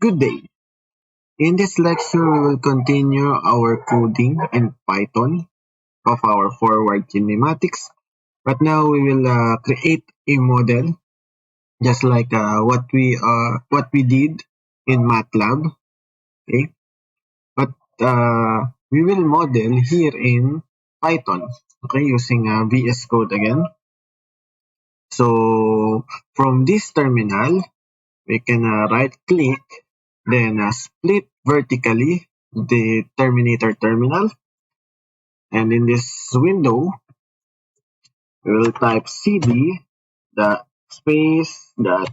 Good day. In this lecture, we will continue our coding in Python of our forward kinematics. But now we will create a model just like what we did in MATLAB. Okay, but we will model here in Python. Okay, using VS Code again. So from this terminal, we can right click, then split vertically the Terminator terminal, and in this window we will type cd dot space dot.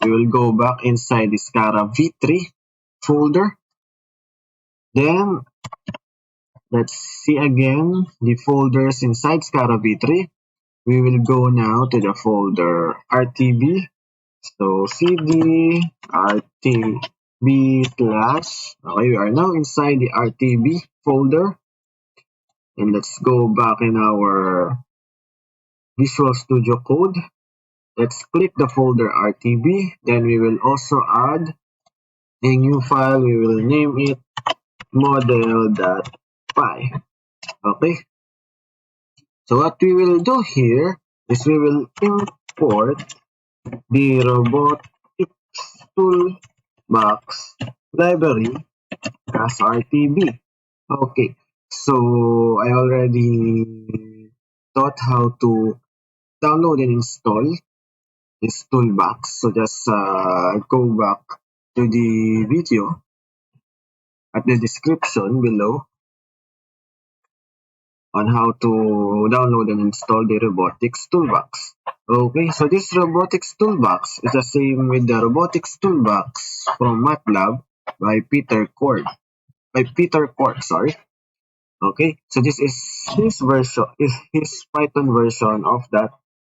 We will go back inside the SCARAV3 folder. Then let's see again the folders inside SCARAV3. We will go now to the folder RTB. So cd RTB slash. Okay, we are now inside the RTB folder. And let's go back in our Visual Studio Code. Let's click the folder RTB. Then we will also add a new file. We will name it model.py. Okay. So what we will do here is we will import the Robotics Toolbox library as RTB. Okay. So I already taught how to download and install this toolbox. So just go back to the video at the description below on how to download and install the Robotics Toolbox. Okay, so this Robotics Toolbox is the same with the Robotics Toolbox from MATLAB by Peter Corke. Sorry. Okay, so this is his Python version of that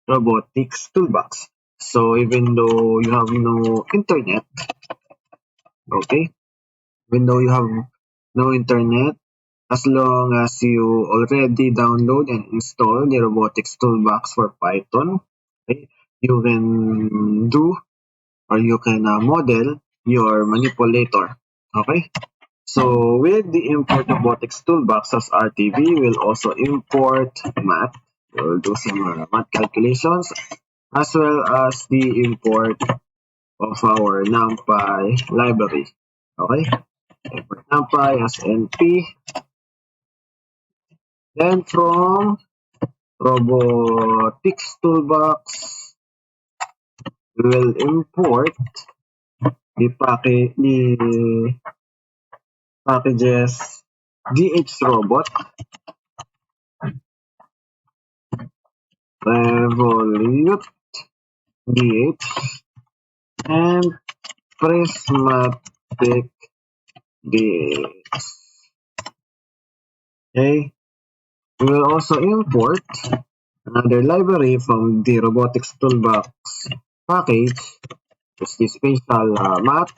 Robotics Toolbox. So even though you have no internet, okay, even though you have no internet, as long as you already download and install the Robotics Toolbox for Python, okay, you can do or you can model your manipulator. Okay, so with the import Robotics Toolbox as RTB, we'll also import math. We'll do some math calculations as well as the import of our NumPy library. Okay, import NumPy as NP. Then from Robotics Toolbox, we will import the packages GHRobot, Revolute GH, and Prismatic GH. Okay. We will also import another library from the Robotics Toolbox package, is the Spatial Math.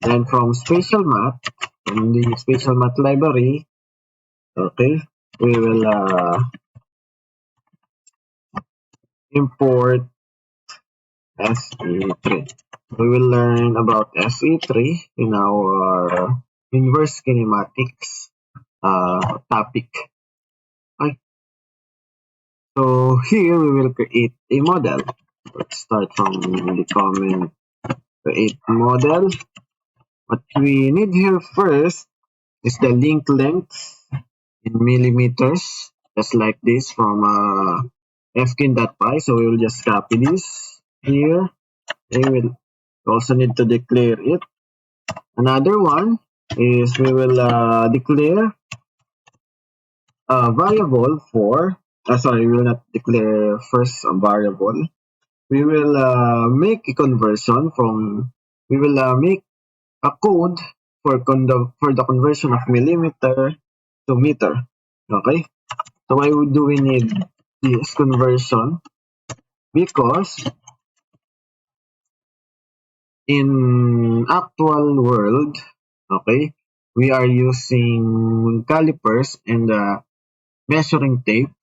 Then from Spatial Math, from the Spatial Math library, okay, we will import SE3. We will learn about SE3 in our inverse kinematics topic. Okay. So here we will create a model. Let's start from the comment create model. What we need here first is the link length in millimeters, just like this from fkin.py. So we will just copy this here. We will also need to declare it. Another one is we will declare a variable for, we will not declare first a variable. We will make a conversion from, we will make a code for the conversion of millimeter to meter. Okay, so why do we need this conversion? Because in actual world, okay, we are using calipers and measuring tape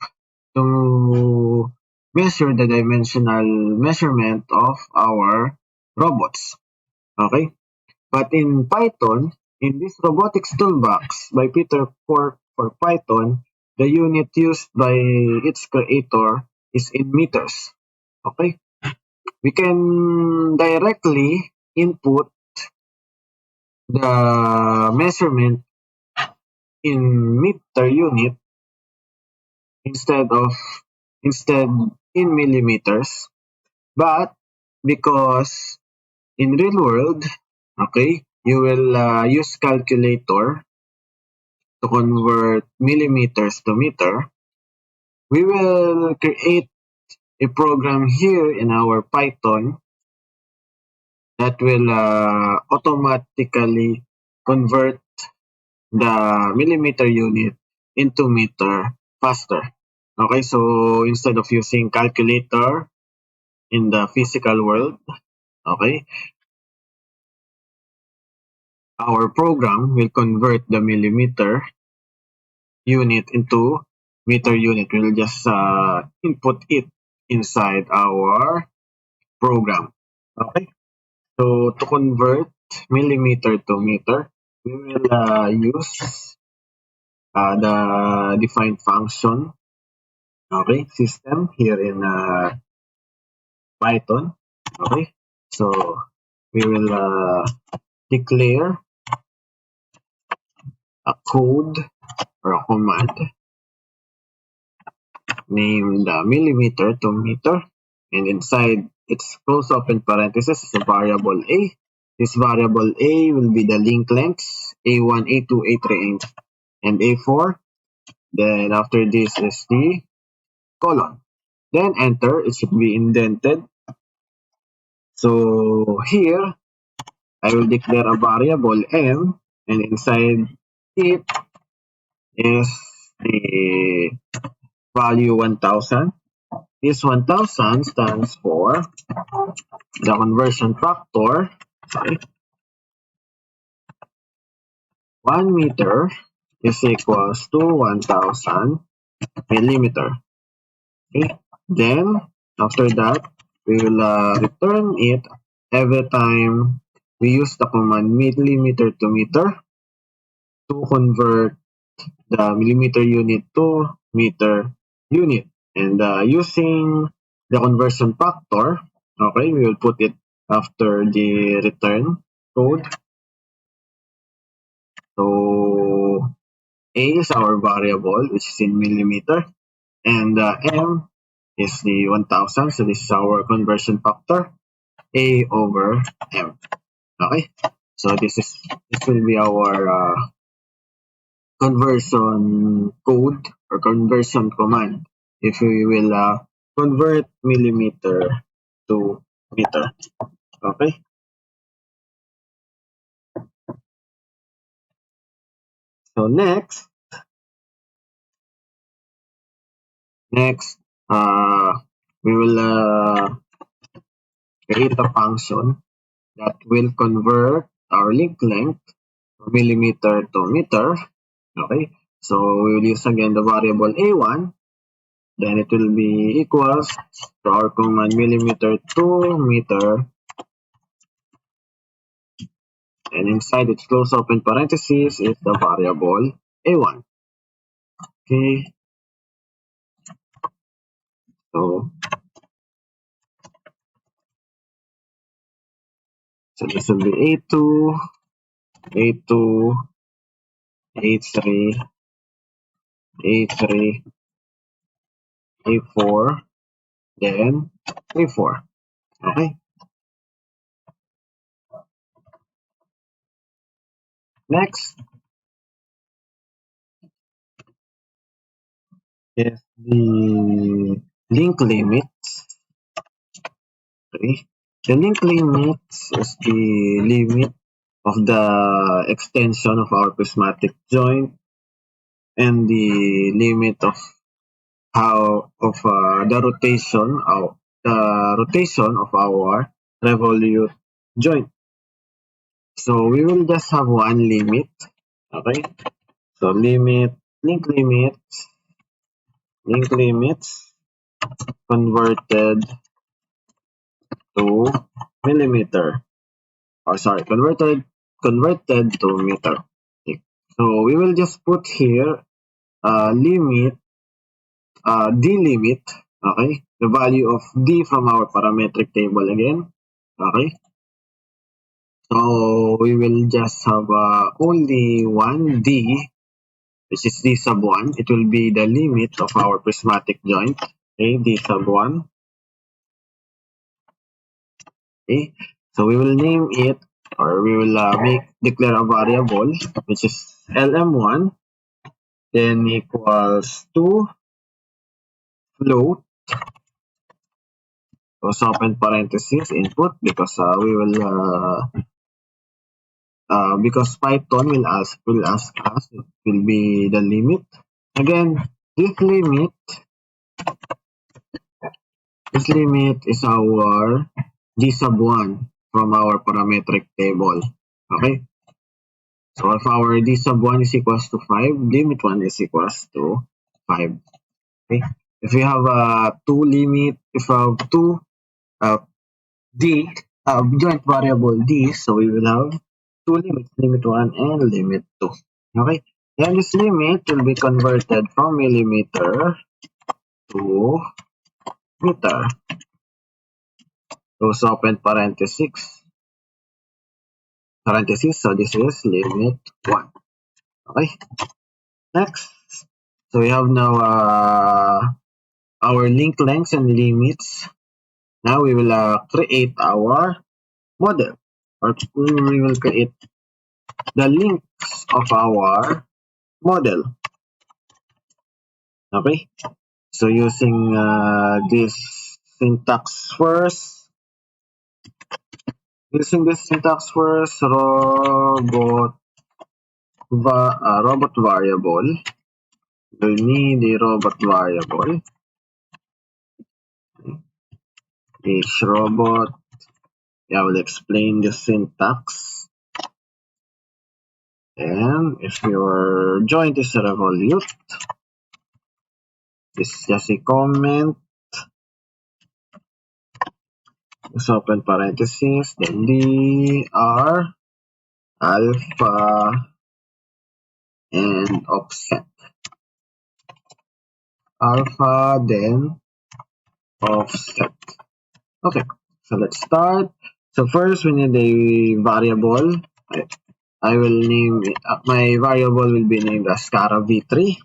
to measure the dimensional measurement of our robots. Okay? But in Python, in this Robotics Toolbox by Peter Corke for Python, the unit used by its creator is in meters. Okay? We can directly input the measurement in meter unit instead of instead in millimeters, but because in real world, okay, you will use calculator to convert millimeters to meter. We will create a program here in our Python that will automatically convert the millimeter unit into meter faster. Okay, so instead of using calculator in the physical world, okay, our program will convert the millimeter unit into meter unit. We'll just input it inside our program. Okay, so to convert millimeter to meter, we will use the defined function, okay, system here in Python. Okay, so we will declare a code or a command named millimeter to meter, and inside its close open parenthesis is a variable a. This variable a will be the link lengths a1, a2, a3, and a4. Then after this is the colon. Then enter. It should be indented. So here I will declare a variable m, and inside it is the value 1000. This 1000 stands for the conversion factor. Sorry, 1 meter is equals to 1000 millimeter. Okay. Then after that, we will return it every time we use the command millimeter to meter to convert the millimeter unit to meter unit. And using the conversion factor, okay, we will put it after the return code. So A is our variable, which is in millimeter, and M is the 1000. So this is our conversion factor, A over M. Okay, so this will be our conversion code or conversion command if we will convert millimeter to meter. Okay, so next we will create a function that will convert our link length from millimeter to meter. Okay, so we will use again the variable a1. Then it will be equals to our command millimeter to meter, and inside its close open parenthesis is the variable a1. Okay, so this will be a2, a2, a3, a3, a4, then a4. Okay, next is the link limits. Okay, the link limits is the limit of the extension of our prismatic joint and the limit of how of the rotation of our revolute joint. So we will just have one limit. Okay. So link limits converted to millimeter, or sorry, converted to meter. Okay. So we will just put here limit, d limit, okay, the value of d from our parametric table again, okay. So we will just have only one d, which is d sub 1. It will be the limit of our prismatic joint, okay, d sub 1. Okay, so we will name it, or we will declare a variable which is lm1, then equals to float, close open parenthesis, input, because we will because Python will ask us, it will be the limit. Again, this limit is our d sub 1 from our parametric table. Okay, so if our d sub 1 is equals to 5, limit 1 is equals to 5. Okay, if we have two limit, if we have two d joint variable d, so we will have two limits, limit 1 and limit 2. Okay, and this limit will be converted from millimeter to meter. Close open parenthesis, so this is limit 1. Okay, next. So we have now our link lengths and limits. Now we will create our model, or we will create the links of our model. Okay, so using this syntax first, robot variable. We need a robot variable. Each robot. I will explain the syntax. And if your joint is a revolute, this is just a comment. Let's open parenthesis, then dr alpha and offset. Alpha, then offset. Okay, so let's start. So first we need a variable. I will name it, my variable will be named as SCARAV3.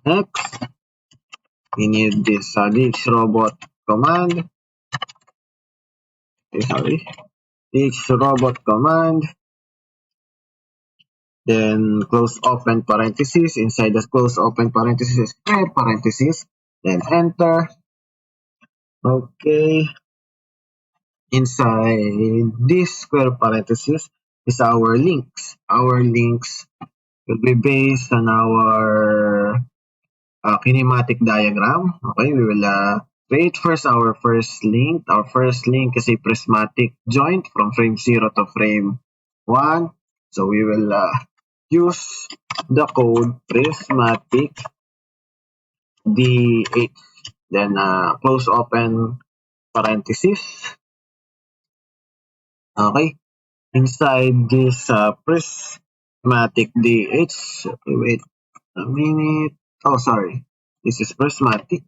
Next, we need this robot command. Robot command. Then close open parenthesis. Inside the close open parenthesis, square parenthesis. Then enter. Okay. Inside this square parenthesis is our links. Our links will be based on our kinematic diagram. Okay, we will create first our first link. Our first link is a prismatic joint from frame 0 to frame 1. So we will use the code prismatic D8. Then close open parenthesis. Okay, inside this prismatic D8. Okay, wait a minute. Oh, sorry. This is prismatic.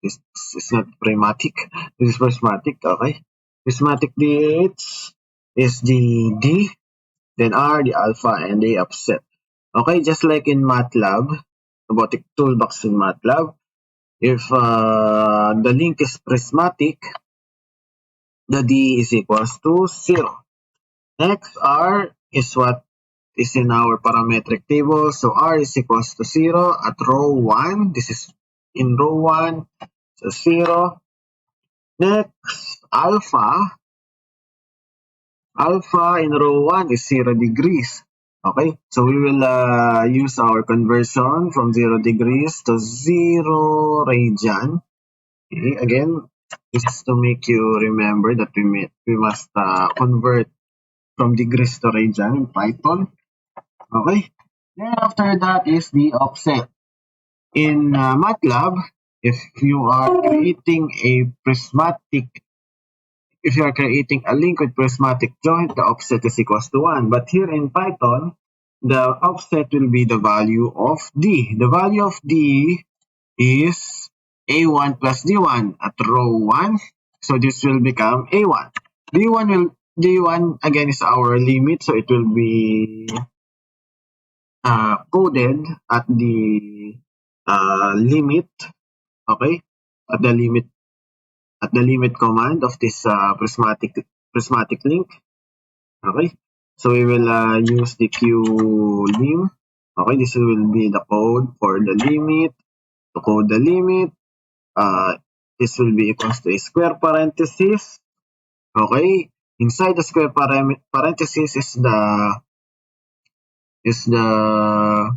This is not prismatic. This is prismatic. Okay. Prismatic D8 is the D, then R, the alpha, and the offset. Okay, just like in MATLAB, Robotics Toolbox in MATLAB, if the link is prismatic, the D is equals to 0. Next, R is what is in our parametric table. So R is equals to 0 at row 1. This is in row 1. So 0. Next, alpha in row 1 is 0 degrees. Okay, so we will use our conversion from 0 degrees to 0 radian. Okay, again, this is to make you remember that we must convert from degrees to radian in Python. Okay, then after that is the offset. In MATLAB, if you are creating a prismatic if you are creating a link with prismatic joint, the offset is equals to 1. But here in Python, the offset will be the value of D. The value of D is A1 plus D1 at row 1. So this will become A1. D1 again is our limit, so it will be coded at the limit, okay, at the limit command of this prismatic link. Okay, so we will use the qlim. Okay, this will be the code for the limit. To code the limit, this will be equals to a square parenthesis. Okay, inside the square parenthesis is the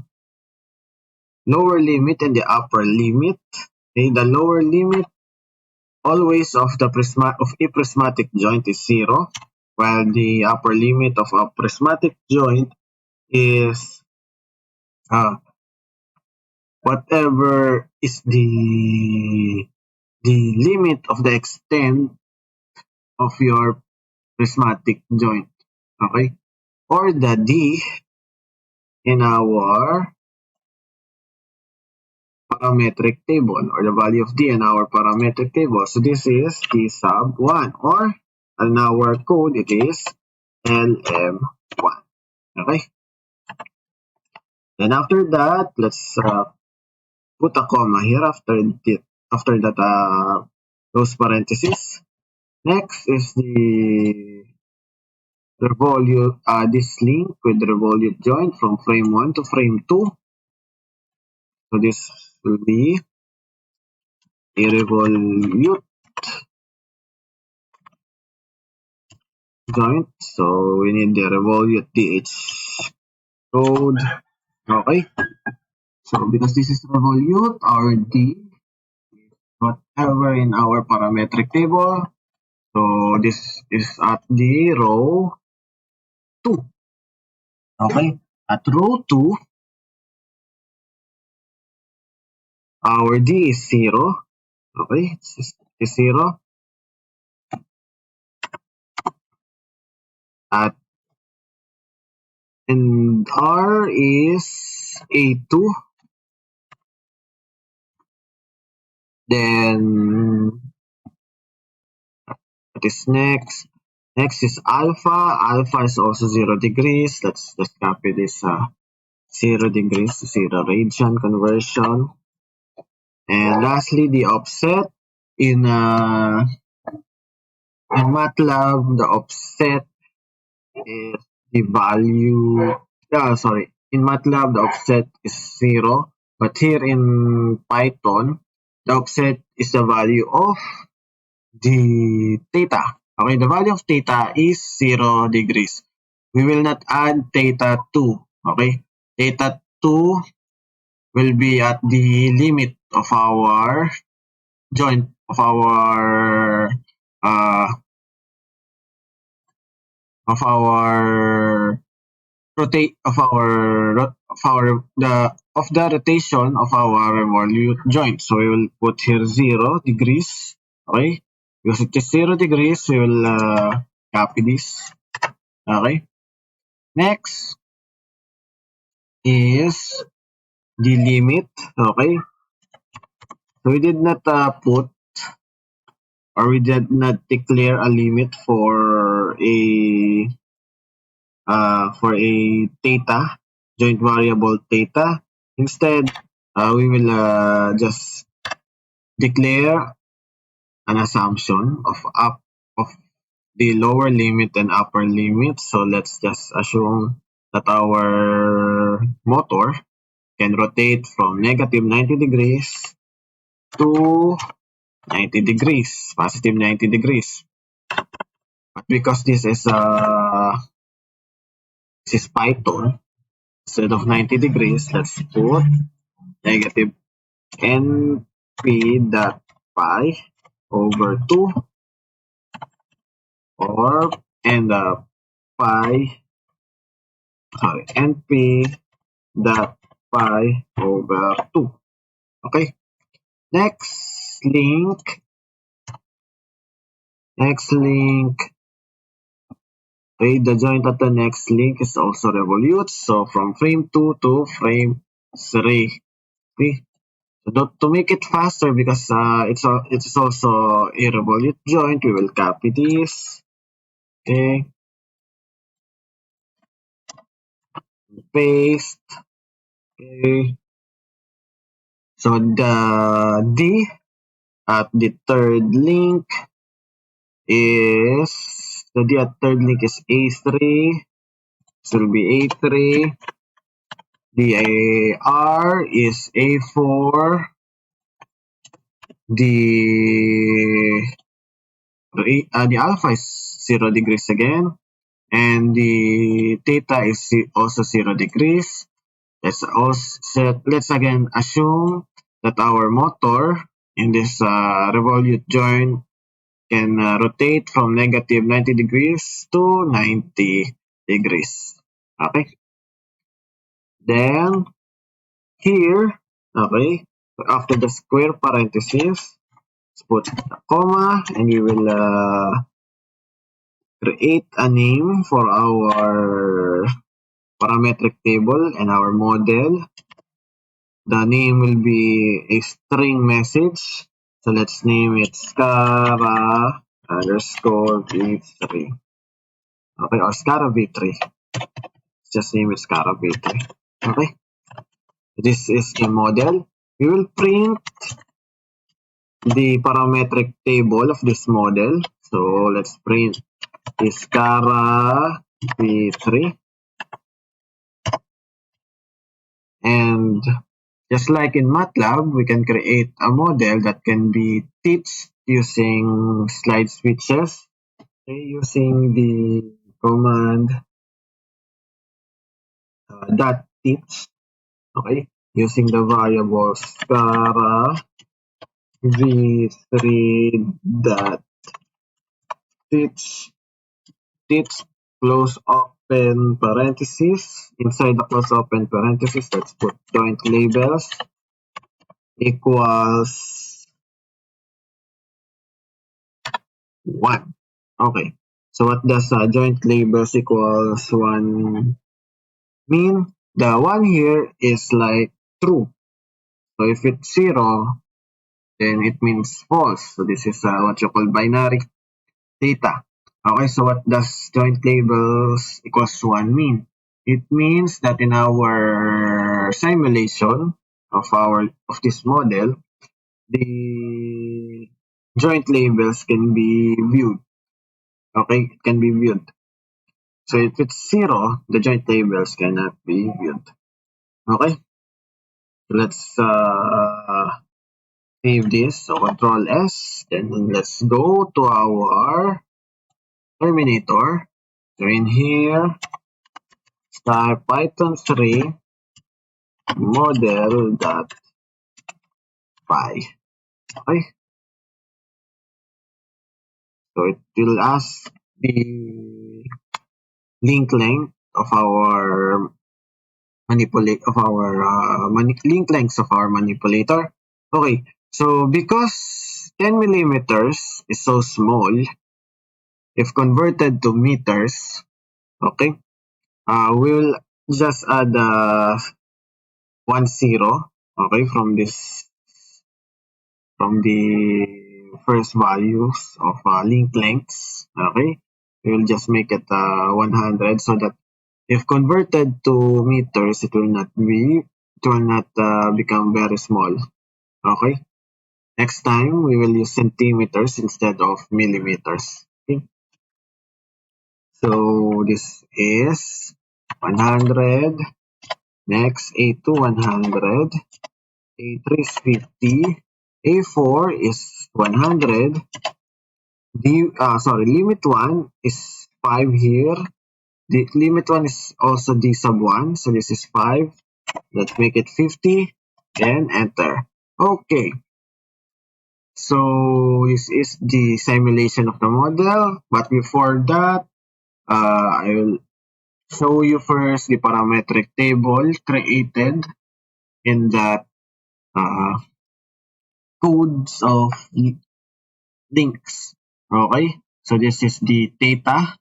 lower limit and the upper limit. Okay, the lower limit always of a prismatic joint is 0, while the upper limit of a prismatic joint is whatever is the limit of the extent of your prismatic joint. Okay, or the D in our parametric table, or the value of D in our parametric table. So this is D sub 1, or in our code it is LM1. Okay, then after that, let's put a comma here after that those parentheses. Next is the revolute, this link with the revolute joint from frame 1 to frame 2. So this will be a revolute joint. So we need the revolute DH code. Okay. So because this is revolute, our D is whatever in our parametric table. So this is at the row 2. Okay. At row 2, our D is 0. Okay. It's 0. And R is A2. Then what is next? Next is alpha. Alpha is also 0 degrees. Let's just copy this 0 degrees to 0 radian conversion. And lastly, the offset in MATLAB, the offset is the value. In MATLAB, the offset is 0. But here in Python, the offset is the value of the theta. Okay, the value of theta is 0 degrees. We will not add theta 2. Okay, theta 2 will be at the limit of our joint of our rotate of the rotation of our revolute joint. So we will put here 0 degrees. Okay, because it is 0 degrees, we will copy this. Okay, next is the limit. Okay, so we did not put, or we did not declare a limit for a theta, joint variable theta. Instead, we will just declare an assumption of the lower limit and upper limit. So let's just assume that our motor can rotate from negative 90 degrees to 90 degrees, positive 90 degrees. But because this is Python, instead of 90 degrees, let's put negative np dot pi over 2, or np dot pi over 2. Okay, next link Next link. Okay, the joint at the next link is also revolute. So from frame 2 to frame 3. Okay. So to make it faster, because it's also a revolute joint, we will copy this. Okay. Paste. Okay. So the D at the third link is A3. This will be A3. The R is A4. The alpha is 0 degrees again, and the theta is also 0 degrees. Let's again assume that our motor in this revolute joint can rotate from negative 90 degrees to 90 degrees. Okay. Then here, okay, after the square parentheses, let's put a comma, and we will create a name for our parametric table and our model. The name will be a string message. So let's name it SCARA underscore V3. Okay, or SCARAV3. Just name it SCARAV3. Okay. This is a model. We will print the parametric table of this model. So let's print the SCARAV3. And just like in MATLAB, we can create a model that can be teached using slide switches. Okay, using the command dot teach. Okay, using the variable SCARA v3 dot teach close open parentheses. Inside the close open parentheses, let's put joint labels equals 1. Okay, so what does joint labels equals 1 mean? The 1 here is like true. So if it's 0, then it means false. So this is what you call binary data. Okay, so what does joint labels equals 1 mean? It means that in our simulation of this model, the joint labels can be viewed. Okay, it can be viewed. So if it's 0, the joint labels cannot be viewed. Okay, let's save this. So Control S, then let's go to our Terminator. So in here, start Python 3 model.py. Okay, so it will ask the link length of our link lengths of our manipulator. Okay, so because 10 millimeters is so small, if converted to meters, okay, we'll just add 1 0, okay, from the first values of link lengths, okay. We'll just make it 100, so that if converted to meters, it will not become very small. Okay. Next time, we will use centimeters instead of millimeters. Okay. So this is 100. Next, A2 100. A3 is 50. A4 is 100. Limit 1 is 5 here. The limit 1 is also D sub 1. So this is 5. Let's make it 50. Then enter. Okay. So this is the simulation of the model. But before that, I will show you first the parametric table created in that codes of links. Okay. So this is the theta,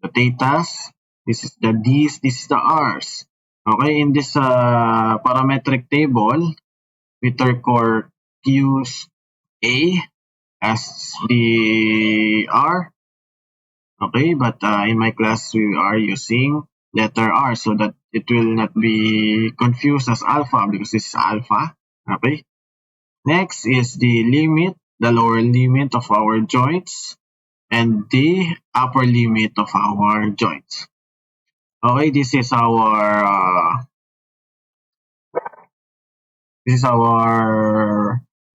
the thetas. This is the D's, this is the R's. Okay, in this parametric table, Peter Corke use A as the R. Okay, but in my class we are using letter R so that it will not be confused as alpha because this is alpha. Okay. Next is the limit, the lower limit of our joints and the upper limit of our joints. Okay, this is our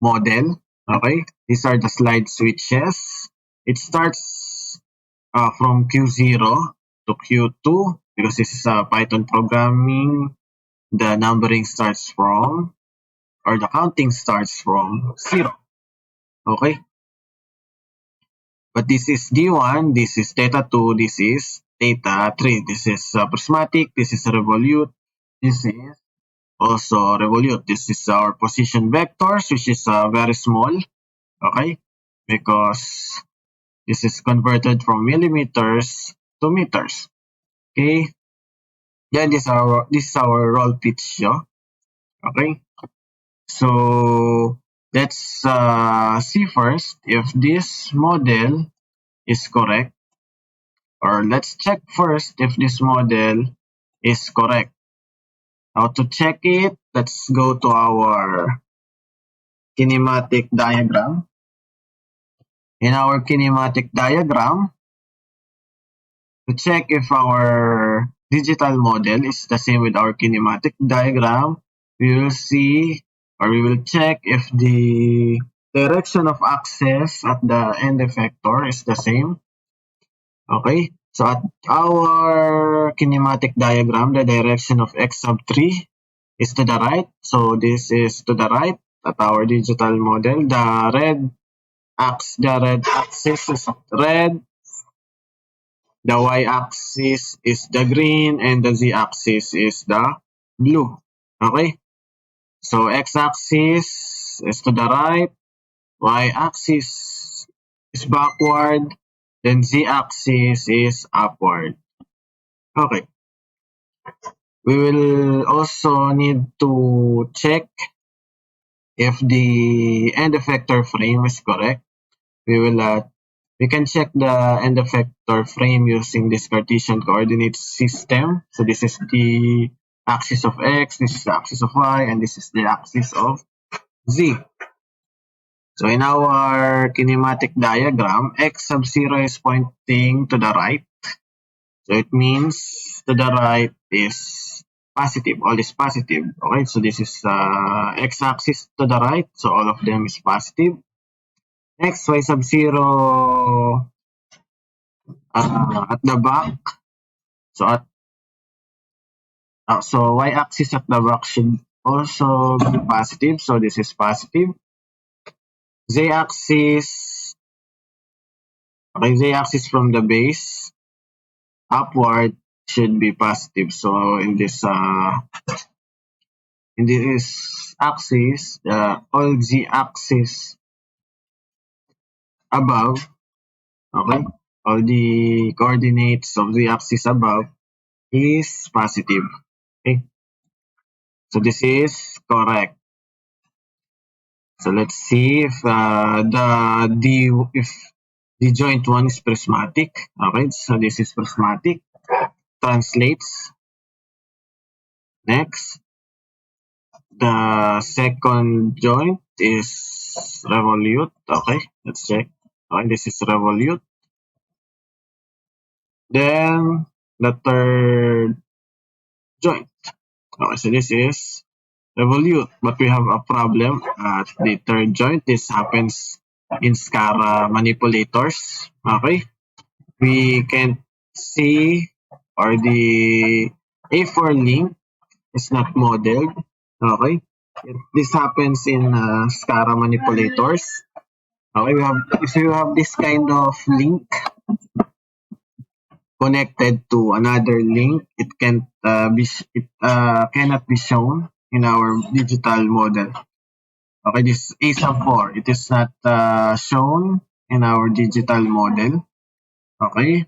model. Okay, these are the slide switches. It starts from Q0 to Q2 because this is Python programming. The numbering starts from, or the counting starts from 0. Okay, but this is D1, this is theta 2, this is theta 3. This is prismatic, this is revolute, this is also revolute. This is our position vectors, which is very small. Okay, because this is converted from millimeters to meters. Okay, then this is our roll pitch. Okay, so let's see first if this model is correct, or let's check first if this model is correct. Now to check it, let's go to our kinematic diagram. In our kinematic diagram, to check if our digital model is the same with our kinematic diagram, we will see, or we will check if the direction of axis at the end effector is the same. Okay, so at our kinematic diagram, the direction of x sub 3 is to the right. So this is to the right at our digital model. The red axis is red, the y-axis is the green, and the z-axis is the blue. Okay, so x-axis is to the right, y-axis is backward, then z-axis is upward. Okay, we will also need to check if the end effector frame is correct. We can check the end effector frame using this Cartesian coordinate system. So this is the axis of x, this is the axis of y, and this is the axis of z. So in our kinematic diagram, x sub 0 is pointing to the right. So it means to the right is positive, all is positive. Okay, so this is x-axis to the right, so all of them is positive. Next, y sub 0 at the back. So y-axis at the back should also be positive. So this is positive. Z-axis, okay, z-axis from the base upward should be positive. So in this axis, all z-axis above, okay, all the coordinates of the axis above is positive. Okay, so this is correct. So let's see if if the joint one is prismatic. Okay, so this is prismatic. Translates. Next, the second joint is revolute. Okay, let's check. Okay, this is revolute. Then the third joint. Okay, so this is revolute, but we have a problem at the third joint. This happens in SCARAV manipulators. Okay, we can see, or the A4 link is not modeled. Okay, this happens in SCARAV manipulators. Okay, if you have this kind of link connected to another link, it cannot be shown in our digital model. Okay, this is A sub 4. It is not shown in our digital model. Okay,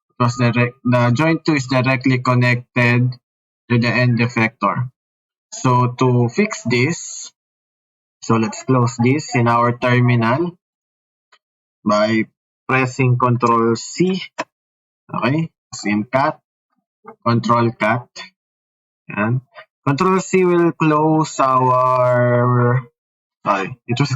because the joint 2 is directly connected to the end effector. So to fix this, so let's close this in our terminal by pressing Control C. Okay, as in cat, Control cat. And Control C will close our, it will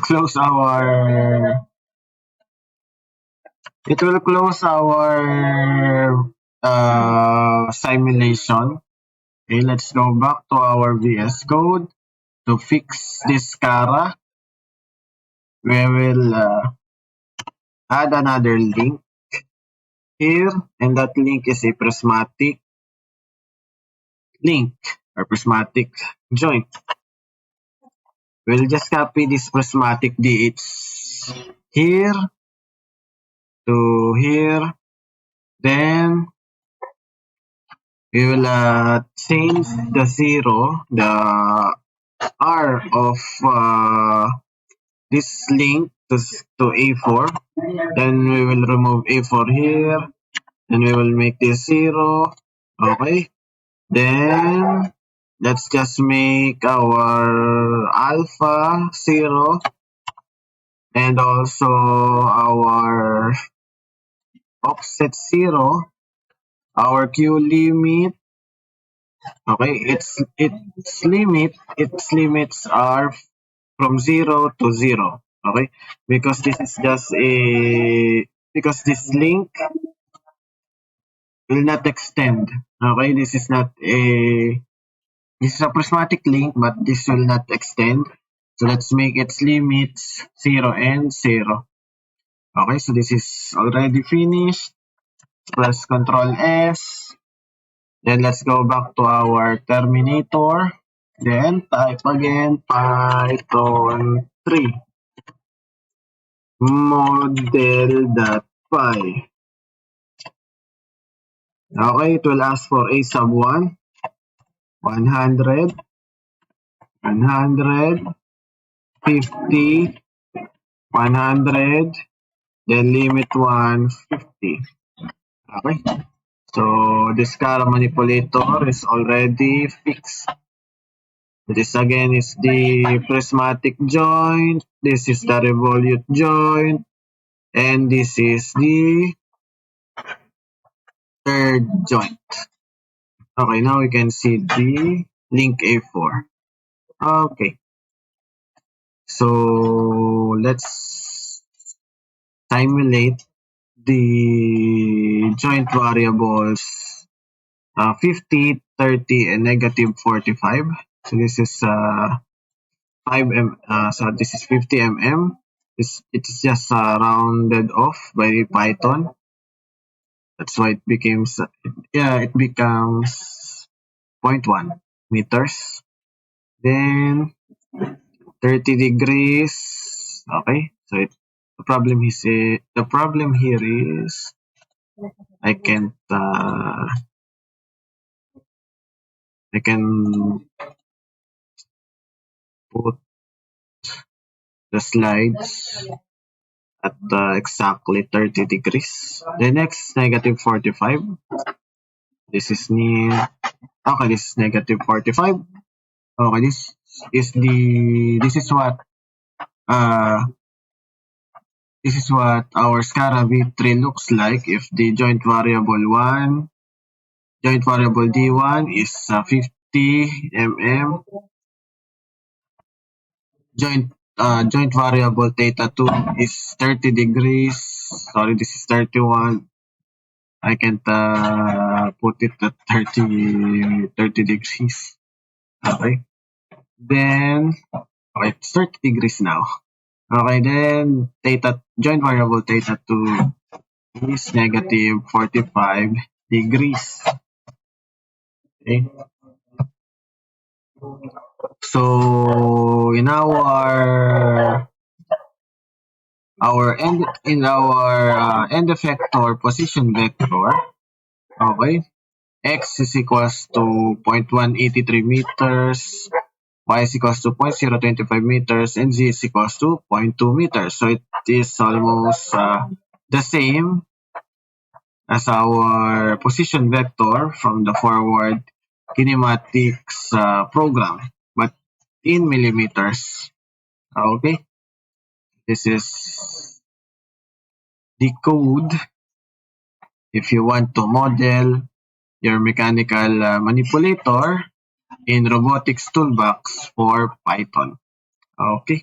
close our simulation. Okay, let's go back to our VS Code. To fix this SCARA, we will add another link here, and that link is a prismatic link or prismatic joint. We'll just copy this prismatic DH here to here. Then we will change the zero, the R of this link to A4. Then we will remove A4 here. Then we will make this 0. Okay. Then let's just make our alpha 0 and also our offset 0, our Q limit. Okay, its limits are from 0 to 0. Okay, because this is just because this link will not extend. Okay, this is a prismatic link, but this will not extend. So let's make its limits 0 and 0. Okay, so this is already finished. Press Control S. Then let's go back to our Terminator. Then type again Python 3 model.py. Okay, it will ask for a sub 1, 100, 100, 50, 100, then limit 150. Okay, so this SCARA manipulator is already fixed. This again is the prismatic joint, this is the revolute joint, and this is the third joint. Okay, now we can see the link A4. Okay, so let's simulate the joint variables 50, 30, and negative 45. So this is 50 mm. It's just rounded off by Python. That's why it becomes 0.1 meters. Then 30 degrees. Okay, so the problem here is I can put the slides at exactly 30 degrees. The next negative 45. This is near. Okay, this is negative 45. Okay, this is what our SCARAV3 looks like if the joint variable D1 is 50 mm. Joint variable theta 2 is 30 degrees. Sorry, this is 31. I can't put it at 30 degrees. Okay. Then, okay, it's 30 degrees now. Okay, then joint variable theta 2 is negative 45 degrees. Okay. So in our end effector position vector, okay, x is equals to 0.183 meters, y is equals to 0.025 meters, and z is equals to 0.2 meters. So it is almost the same as our position vector from the forward kinematics program, but in millimeters. Okay, this is the code if you want to model your mechanical manipulator in Robotics Toolbox for Python. Okay.